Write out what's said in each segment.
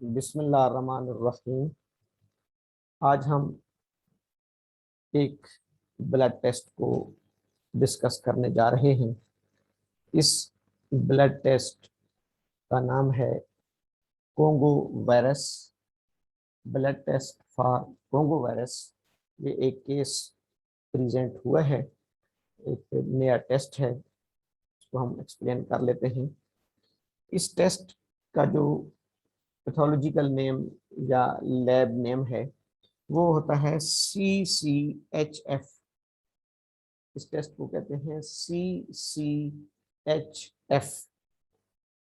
बिस्मिल्लाहिर्रहमानिर्रहीम। आज हम एक ब्लड टेस्ट को डिस्कस करने जा रहे हैं। इस ब्लड टेस्ट का नाम है Congo virus, blood test for Congo virus. ये एक केस प्रेजेंट हुआ है, एक नया टेस्ट है, इसको हम एक्सप्लेन कर लेते हैं। इस टेस्ट का जो पैथोलॉजिकल नेम या लैब नेम है वो होता है CCHF। इस टेस्ट को कहते हैं CCHF।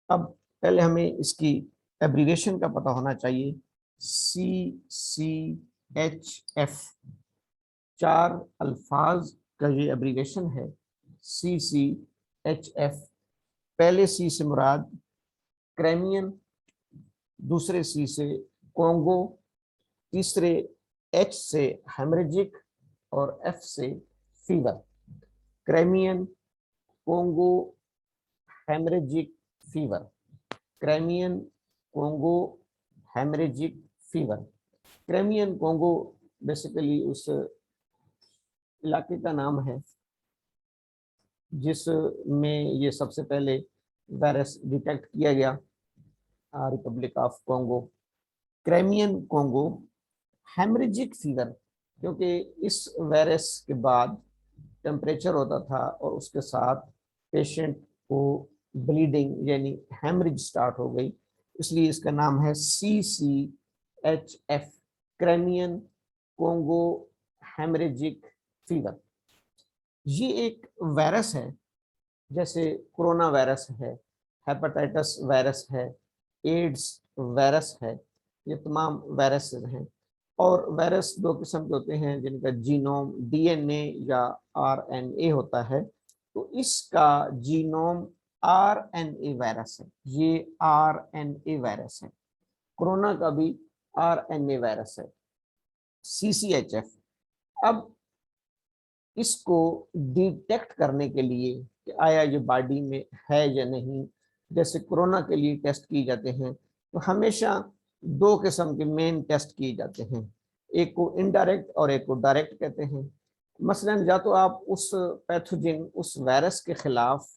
अब पहले हमें इसकी एब्रीविएशन का पता होना चाहिए। CCHF 4 अल्फाज का ये एब्रीविएशन है। CCHF, पहले C से मुराद क्रेमियन, दूसरे C से कोंगो, तीसरे H से हेमरेजिक और F से fever. Crimean, Congo, haemorrhagic, fever. Crimean, Congo, haemorrhagic, fever. Crimean Congo basically उस इलाके का नाम है जिसमें ये सबसे पहले वायरस डिटेक्ट किया गया, Republic of Congo. Crimean Congo, haemorrhagic fever, क्योंकि इस वायरस के बाद टेम्परेचर होता था और उसके साथ पेशेंट को ब्लीडिंग यानी हेमरेज स्टार्ट हो गई, इसलिए इसका नाम है CCHF, क्रेमियन कोंगो हेमरेजिक फीवर। ये एक वायरस है, जैसे कोरोना वायरस है, हेपेटाइटिस वायरस है, एड्स वायरस है, ये तमाम वायरस हैं। और वायरस दो किस्म के होते हैं जिनका जीनोम DNA या RNA होता है। तो इसका जीनोम RNA वायरस है, ये RNA वायरस है। कोरोना का भी RNA वायरस है, CCHF। अब इसको डिटेक्ट करने के लिए कि आया ये बॉडी में है या नहीं, जैसे कोरोना के लिए टेस्ट किए जाते हैं, तो हमेशा दो किस्म के मेन टेस्ट किए जाते हैं, एक को इनडायरेक्ट और एक को डायरेक्ट कहते हैं। मसलन या तो आप उस पैथोजन, उस वायरस के खिलाफ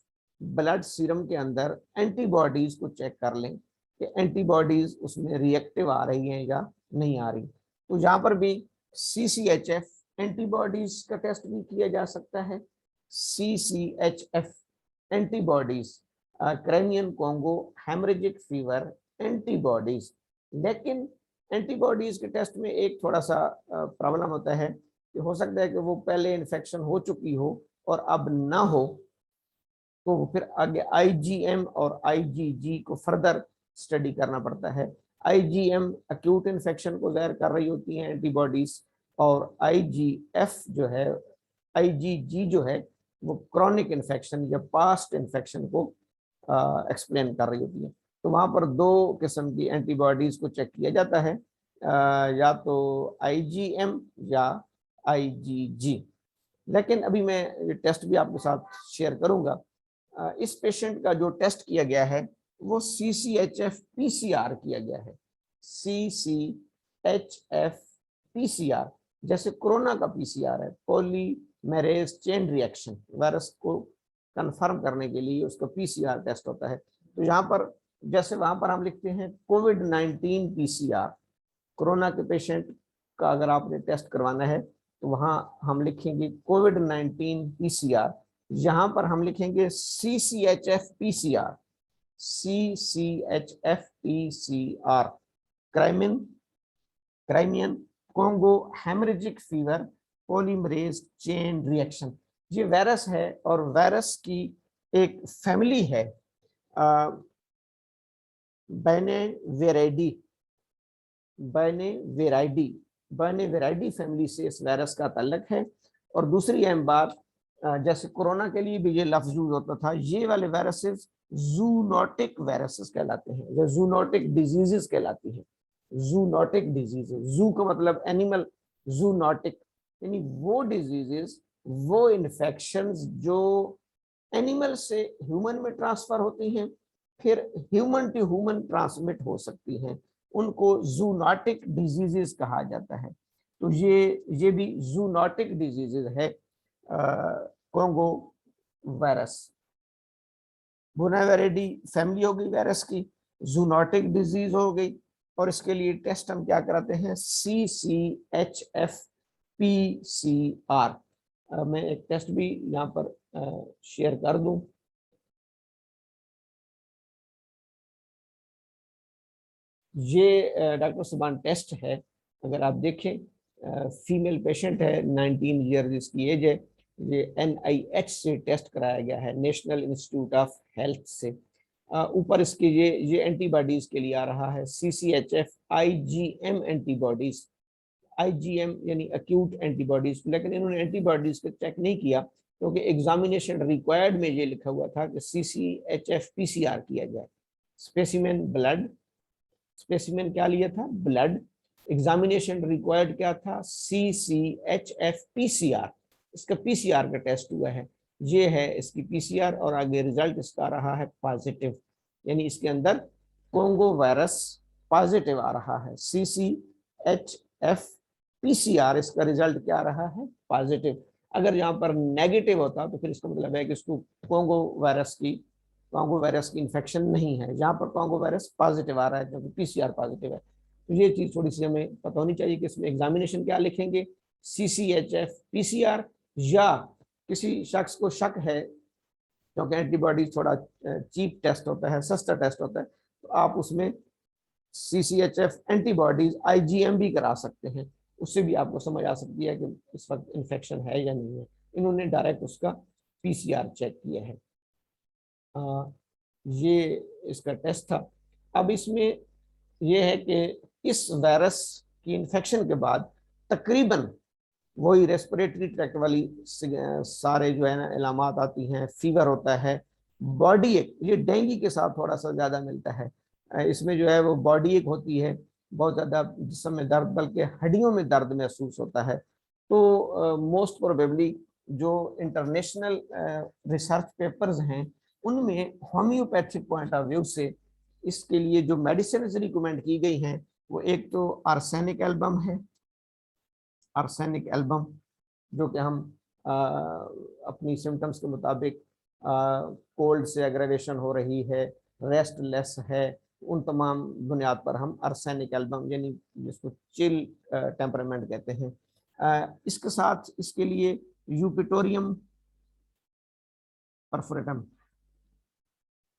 ब्लड सीरम के अंदर एंटीबॉडीज को चेक कर लें कि एंटीबॉडीज उसमें रिएक्टिव आ रही हैं या नहीं आ रही। तो यहाँ पर भी CCHF एंटीबॉडीज का टेस्ट भी किया जा सकता है। CCHF antibodies, Crimean Congo haemorrhagic fever antibodies. लेकिन एंटीबॉडीज के टेस्ट में एक थोड़ा सा प्रॉब्लम होता है कि हो सकता है कि वो पहले इन्फेक्शन हो चुकी हो और अब ना हो, तो फिर आगे IgM और IgG को फर्दर स्टडी करना पड़ता है। IgM एक्यूट इन्फेक्शन को ज़ाहिर कर रही होती है एंटीबॉडीज, और IgF जो है, IgG जो है वो क्रॉनिक इन्फेक्शन या पास्ट इन्फेक्शन को एक्सप्लेन कर रही होती है। तो वहाँ पर दो किस्म की एंटीबॉडीज को चेक किया जाता है, या तो IgM या IgG। लेकिन अभी मैं ये टेस्ट भी आपके साथ शेयर करूंगा। इस पेशेंट का जो टेस्ट किया गया है वो CCHF PCR किया गया है। CCHF PCR जैसे कोरोना का PCR है, पॉलीमेरेज चेन रिएक्शन, वायरस को कंफर्म करने के लिए उसका PCR टेस्ट होता है। तो यहाँ पर जैसे वहां पर हम लिखते हैं COVID-19 PCR, कोरोना के पेशेंट का अगर आपने टेस्ट करवाना है तो वहां हम लिखेंगे COVID-19 PCR। यहाँ पर हम लिखेंगे CCHF PCR, CCHF PCR, Crimean Congo haemorrhagic fever polymerase chain reaction. ये वायरस है और वायरस की एक फैमिली है, बैनेवेराइडी फैमिली से इस वायरस का ताल्लुक है। और दूसरी अहम बात, जैसे कोरोना के लिए भी ये लफ्ज यूज होता था, ये वाले वायरसेस जूनोटिक वायरसेस कहलाते हैं या जूनोटिक डिजीजेस कहलाती हैं। जूनोटिक डिजीजेस, जू का मतलब एनिमल, जूनोटिक यानी वो डिजीजेस, वो इन्फेक्शंस जो एनिमल से ह्यूमन में ट्रांसफर होती हैं, फिर ह्यूमन टू ह्यूमन ट्रांसमिट हो सकती हैं। उनको जूनोटिक डिजीजेस कहा जाता है। तो ये भी जूनोटिक डिजीजेज है, कोंगो वायरस। बुनावेरिडी फैमिली हो गई वायरस की, जूनोटिक डिजीज हो गई, और इसके लिए टेस्ट हम क्या कराते हैं, CCHF PCR। मैं एक टेस्ट भी यहाँ पर शेयर कर दूं। ये डॉक्टर सुबान टेस्ट है, अगर आप देखें, फीमेल पेशेंट है, 19 ईयर इसकी एज है। ये NIH से टेस्ट कराया गया है, नेशनल इंस्टीट्यूट ऑफ हेल्थ से। ऊपर इसके ये एंटीबॉडीज के लिए आ रहा है, CCHF IgM एंटीबॉडीज। IgM यानी अक्यूट एंटीबॉडीज, लेकिन इन्होंने एंटीबॉडीज को चेक नहीं किया, क्योंकि एग्जामिनेशन रिक्वायर्ड में ये लिखा हुआ था कि CCHF PCR किया जाए। स्पेसिमेन ब्लड, स्पेसिमेन क्या लिया था, ब्लड। एग्जामिनेशन रिक्वायर्ड क्या था, CCHF PCR। इसका PCR का टेस्ट हुआ है, ये है इसकी PCR, और आगे रिजल्ट इसका रहा है पॉजिटिव, यानी इसके अंदर कोंगो वायरस पॉजिटिव आ रहा है। CCHF PCR इसका रिजल्ट क्या रहा है, पॉजिटिव। अगर यहाँ पर नेगेटिव होता तो फिर इसका मतलब है कि इसको कोंगो वायरस की इन्फेक्शन नहीं है। यहाँ पर कोंगो वायरस पॉजिटिव आ रहा है क्योंकि PCR पॉजिटिव है। तो ये चीज थोड़ी सी हमें पता होनी चाहिए कि इसमें एग्जामिनेशन क्या लिखेंगे, CCHF PCR, या किसी शख्स को शक है, क्योंकि एंटीबॉडी थोड़ा चीप टेस्ट होता है, सस्ता टेस्ट होता है, तो आप उसमें CCHF एंटीबॉडीज IgM भी करा सकते हैं, उससे भी आपको समझ आ सकती है कि इस वक्त इन्फेक्शन है या नहीं है। इन्होंने डायरेक्ट उसका PCR चेक किया है। ये इसका टेस्ट था। अब इसमें यह है कि इस वायरस की इन्फेक्शन के बाद तकरीबन वही रेस्पिरेटरी ट्रैक्ट वाली सारे जो है ना इलामात आती हैं, फीवर होता है, बॉडी एक, ये डेंगू के साथ थोड़ा सा ज़्यादा मिलता है। इसमें जो है वो बॉडी एक होती है, बहुत ज़्यादा जिस्म में दर्द, बल्कि हड्डियों में दर्द महसूस होता है। तो मोस्ट प्रोबेबली जो इंटरनेशनल रिसर्च पेपर्स हैं उनमें होम्योपैथिक पॉइंट ऑफ व्यू से इसके लिए जो मेडिसिन रिकमेंड की गई हैं, वो एक तो आर्सेनिक एल्बम है, आर्सेनिक एल्बम, जो कि हम अपनी सिम्टम्स के मुताबिक कोल्ड से एग्रेवेशन हो रही है, रेस्टलेस है, उन तमाम बुनियाद पर हम आर्सेनिक एल्बम यानी जिसको चिल टेम्परामेंट कहते हैं, इसके साथ इसके लिए यूपिटोरियम परफोरेटम,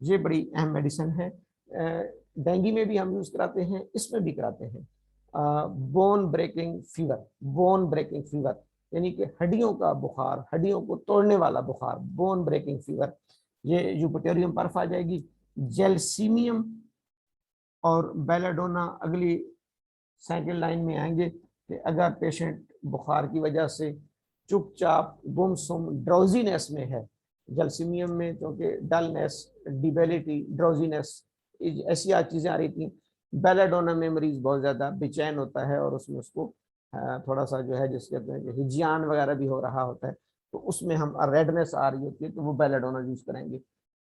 ये बड़ी अहम मेडिसिन है। डेंगू में भी हम यूज कराते हैं, इसमें भी कराते हैं। Bone breaking fever, bone breaking fever यानी कि हड्डियों का बुखार, हड्डियों को तोड़ने वाला बुखार, बोन ब्रेकिंग फीवर, ये यूपिटोरियम परफ आ जाएगी। जेलसीमियम और बेलाडोना अगली सेकंड लाइन में आएंगे कि अगर पेशेंट बुखार की वजह से चुपचाप गुमसुम ड्राउजीनेस में है, जलसीमियम में क्योंकि डलनेस, डिबेलिटी, ड्राउजीनेस, ऐसी चीज़ें आ रही थी। बेलाडोना में मरीज बहुत ज़्यादा बेचैन होता है और उसमें उसको थोड़ा सा जो है जिसके कहते हैं कि हिजियान वगैरह भी हो रहा होता है, तो उसमें हम रेडनेस आ रही होती है तो वो बेलाडोना यूज करेंगे।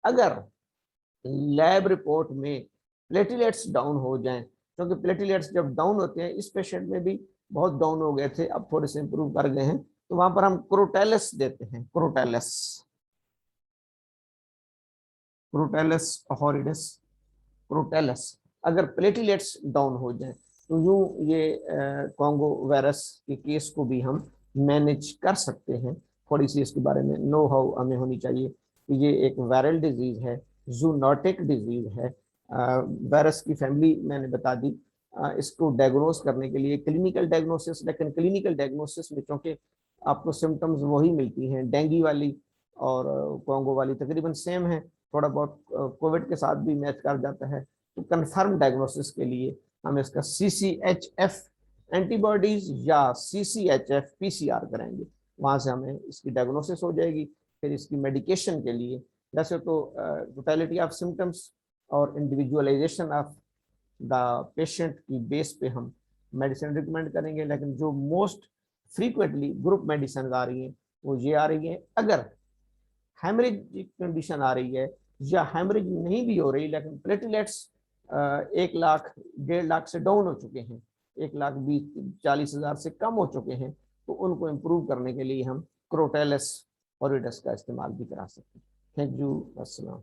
अगर लैब रिपोर्ट में प्लेटलेट्स डाउन हो जाएं, क्योंकि प्लेटलेट्स जब डाउन होते हैं, इस पेशेंट में भी बहुत डाउन हो गए थे, अब थोड़े से इंप्रूव कर गए हैं, तो वहां पर हम क्रोटेलस देते हैं, क्रोटेलस, क्रोटेलस हॉरिडस, क्रोटेलस। अगर प्लेटलेट्स डाउन हो जाए तो यूं ये कोंगो वायरस के केस को भी हम मैनेज कर सकते हैं। थोड़ी सी इसके बारे में नो हाउ हमें होनी चाहिए कि ये एक वायरल डिजीज है, जूनोटिक डिजीज है। वायरस की फैमिली मैंने बता दी। इसको डायग्नोस करने के लिए क्लिनिकल डायग्नोसिस, लेकिन क्लिनिकल डायग्नोसिस में क्योंकि आपको सिम्टम्स वही मिलती हैं, डेंगू वाली और कोंगो वाली तकरीबन सेम है, थोड़ा बहुत कोविड के साथ भी मैच कर जाता है। तो कंफर्म डायग्नोसिस के लिए हम इसका CCHF एंटीबॉडीज या CCHF PCR कराएंगे, वहां से हमें इसकी डायग्नोसिस हो जाएगी। फिर इसकी मेडिकेशन के लिए वैसे तो टोटलिटी ऑफ सिम्टम्स और इंडिविजुअलाइजेशन ऑफ द पेशेंट की बेस पे हम मेडिसिन रिकमेंड करेंगे, लेकिन जो मोस्ट फ्रीक्वेंटली ग्रुप मेडिसिन आ रही हैं वो ये आ रही है। अगर हेमरेज की कंडीशन आ रही है या हेमरेज नहीं भी हो रही लेकिन प्लेटलेट्स 1 लाख 1.5 लाख से डाउन हो चुके हैं, 1,40,000 से कम हो चुके हैं, तो उनको इम्प्रूव करने के लिए हम क्रोटेलस ओविडस का इस्तेमाल भी करा सकते हैं। Thank you. अस्सलाम।